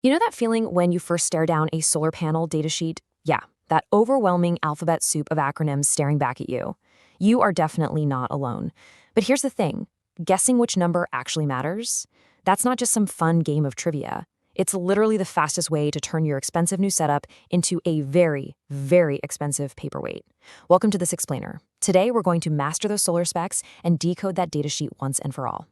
You know that feeling when you first stare down a solar panel datasheet? Yeah, that overwhelming alphabet soup of acronyms staring back at you. You are definitely not alone. But here's the thing, guessing which number actually matters? That's not just some fun game of trivia. It's literally the fastest way to turn your expensive new setup into a very, very expensive paperweight. Welcome to this explainer. Today, we're going to master those solar specs and decode that datasheet once and for all.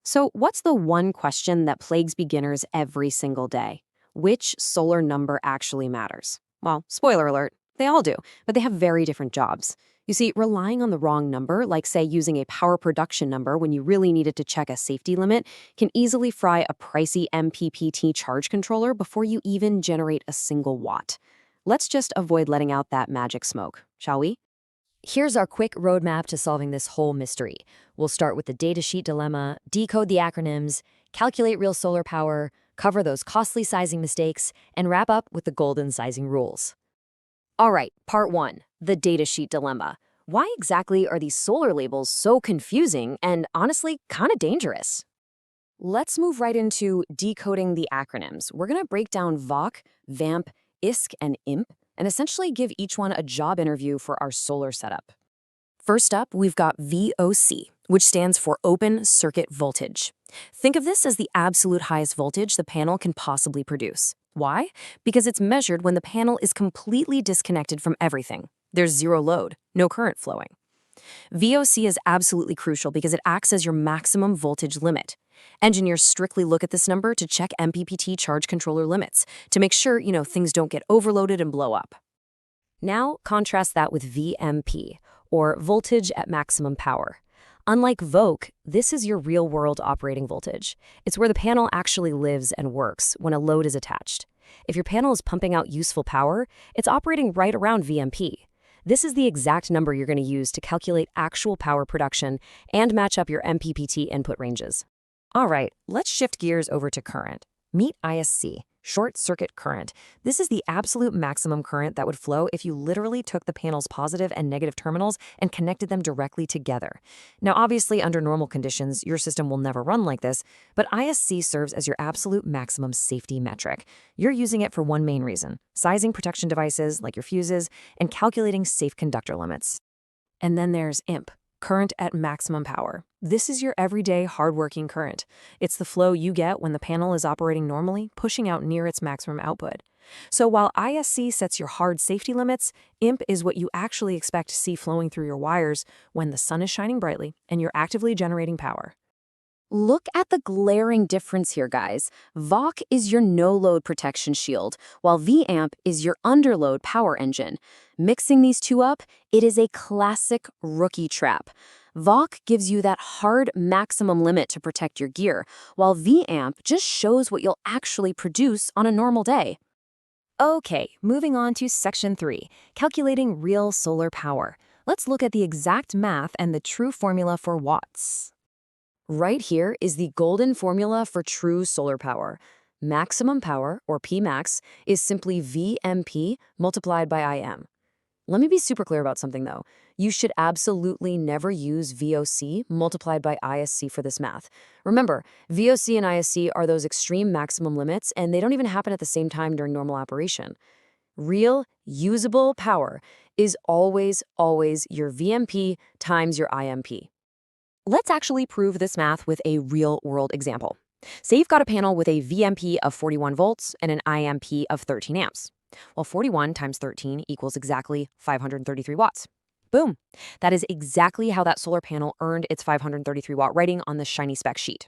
So what's the one question that plagues beginners every single day? Which solar number actually matters? Well, spoiler alert, they all do, but they have very different jobs. You see, relying on the wrong number, like say using a power production number when you really needed to check a safety limit, can easily fry a pricey MPPT charge controller before you even generate a single watt. Let's just avoid letting out that magic smoke, shall we? Here's our quick roadmap to solving this whole mystery. We'll start with the datasheet dilemma, decode the acronyms, calculate real solar power, cover those costly sizing mistakes, and wrap up with the golden sizing rules. All right, part one, the datasheet dilemma. Why exactly are these solar labels so confusing and honestly kind of dangerous? Let's move right into decoding the acronyms. We're going to break down Voc, Vmp, Isc, and Imp, and essentially give each one a job interview for our solar setup. First up, we've got VOC, which stands for Open Circuit Voltage. Think of this as the absolute highest voltage the panel can possibly produce. Why? Because it's measured when the panel is completely disconnected from everything. There's zero load, no current flowing. VOC is absolutely crucial because it acts as your maximum voltage limit. Engineers strictly look at this number to check MPPT charge controller limits to make sure, things don't get overloaded and blow up. Now, contrast that with VMP, or voltage at maximum power. Unlike Voc, this is your real-world operating voltage. It's where the panel actually lives and works when a load is attached. If your panel is pumping out useful power, it's operating right around VMP. This is the exact number you're going to use to calculate actual power production and match up your MPPT input ranges. All right, let's shift gears over to current. Meet Isc, short circuit current. This is the absolute maximum current that would flow if you literally took the panel's positive and negative terminals and connected them directly together. Now, obviously, under normal conditions, your system will never run like this, but Isc serves as your absolute maximum safety metric. You're using it for one main reason: sizing protection devices like your fuses and calculating safe conductor limits. And then there's Imp, current at maximum power. This is your everyday hardworking current. It's the flow you get when the panel is operating normally, pushing out near its maximum output. So while Isc sets your hard safety limits, Imp is what you actually expect to see flowing through your wires when the sun is shining brightly and you're actively generating power. Look at the glaring difference here, guys. Voc is your no-load protection shield, while Vmp is your underload power engine. Mixing these two up, it is a classic rookie trap. Voc gives you that hard maximum limit to protect your gear, while Vmp just shows what you'll actually produce on a normal day. Okay, moving on to section 3, calculating real solar power. Let's look at the exact math and the true formula for watts. Right here is the golden formula for true solar power. Maximum power, or Pmax, is simply Vmp multiplied by Im. Let me be super clear about something though. You should absolutely never use VOC multiplied by Isc for this math. Remember, VOC and Isc are those extreme maximum limits, and they don't even happen at the same time during normal operation. Real, usable power is always your Vmp times your Imp. Let's actually prove this math with a real-world example. Say you've got a panel with a Vmp of 41 volts and an Imp of 13 amps. Well, 41 times 13 equals exactly 533 watts. Boom! That is exactly how that solar panel earned its 533 watt rating on the shiny spec sheet.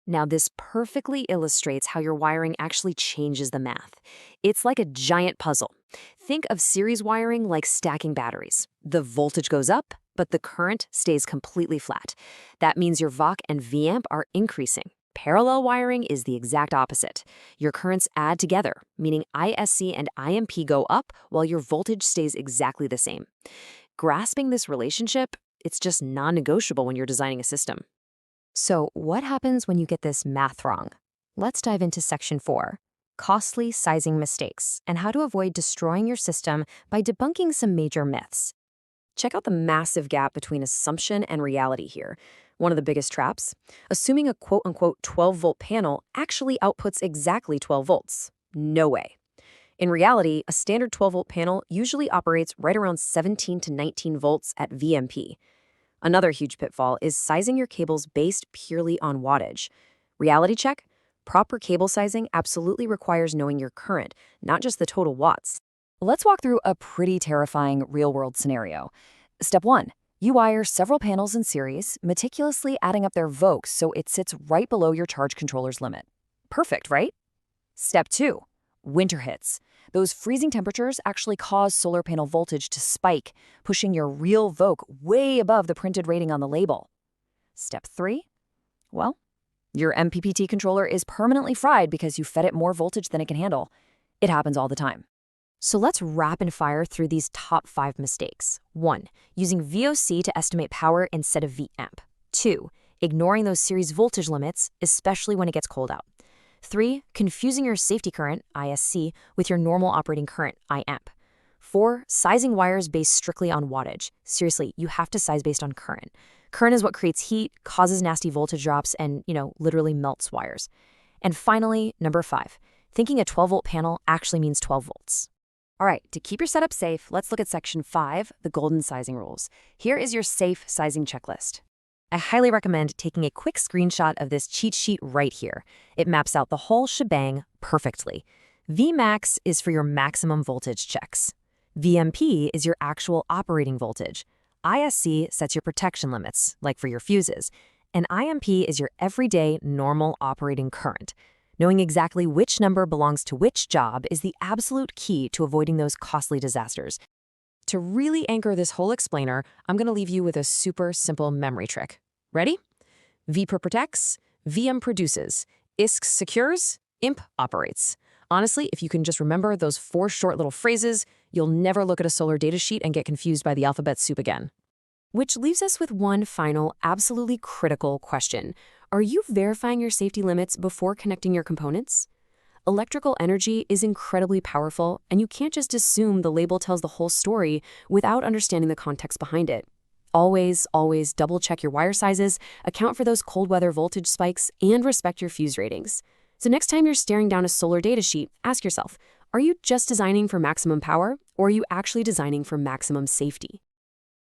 Now, this perfectly illustrates how your wiring actually changes the math. It's like a giant puzzle. Think of series wiring like stacking batteries. The voltage goes up, but the current stays completely flat. That means your Voc and Vmp are increasing. Parallel wiring is the exact opposite. Your currents add together, meaning Isc and Imp go up while your voltage stays exactly the same. Grasping this relationship, it's just non-negotiable when you're designing a system. So what happens when you get this math wrong? Let's dive into section 4, costly sizing mistakes, and how to avoid destroying your system by debunking some major myths. Check out the massive gap between assumption and reality here. One of the biggest traps, assuming a quote-unquote 12-volt panel actually outputs exactly 12 volts. No way. In reality, a standard 12-volt panel usually operates right around 17 to 19 volts at Vmp. Another huge pitfall is sizing your cables based purely on wattage. Reality check? Proper cable sizing absolutely requires knowing your current, not just the total watts. Let's walk through a pretty terrifying real-world scenario. Step 1. You wire several panels in series, meticulously adding up their Vocs so it sits right below your charge controller's limit. Perfect, right? Step 2. Winter hits. Those freezing temperatures actually cause solar panel voltage to spike, pushing your real Voc way above the printed rating on the label. Step 3. Well, your MPPT controller is permanently fried because you fed it more voltage than it can handle. It happens all the time. So let's rapid fire through these top 5 mistakes. 1. Using Voc to estimate power instead of Vmp. 2. Ignoring those series voltage limits, especially when it gets cold out. 3. Confusing your safety current, Isc, with your normal operating current, Imp. 4. Sizing wires based strictly on wattage. Seriously, you have to size based on current. Current is what creates heat, causes nasty voltage drops, and, literally melts wires. And finally, number 5. Thinking a 12-volt panel actually means 12 volts. All right, to keep your setup safe, let's look at Section 5, the golden sizing rules. Here is your safe sizing checklist. I highly recommend taking a quick screenshot of this cheat sheet right here. It maps out the whole shebang perfectly. Vmax is for your maximum voltage checks. Vmp is your actual operating voltage. Isc sets your protection limits, like for your fuses. And Imp is your everyday normal operating current. Knowing exactly which number belongs to which job is the absolute key to avoiding those costly disasters. To really anchor this whole explainer, I'm going to leave you with a super simple memory trick. Ready? Vper protects, Vm produces, Isc secures, Imp operates. Honestly, if you can just remember those 4 short little phrases, you'll never look at a solar datasheet and get confused by the alphabet soup again. Which leaves us with one final, absolutely critical question. Are you verifying your safety limits before connecting your components? Electrical energy is incredibly powerful, and you can't just assume the label tells the whole story without understanding the context behind it. Always, always double-check your wire sizes, account for those cold weather voltage spikes, and respect your fuse ratings. So next time you're staring down a solar datasheet, ask yourself, are you just designing for maximum power, or are you actually designing for maximum safety?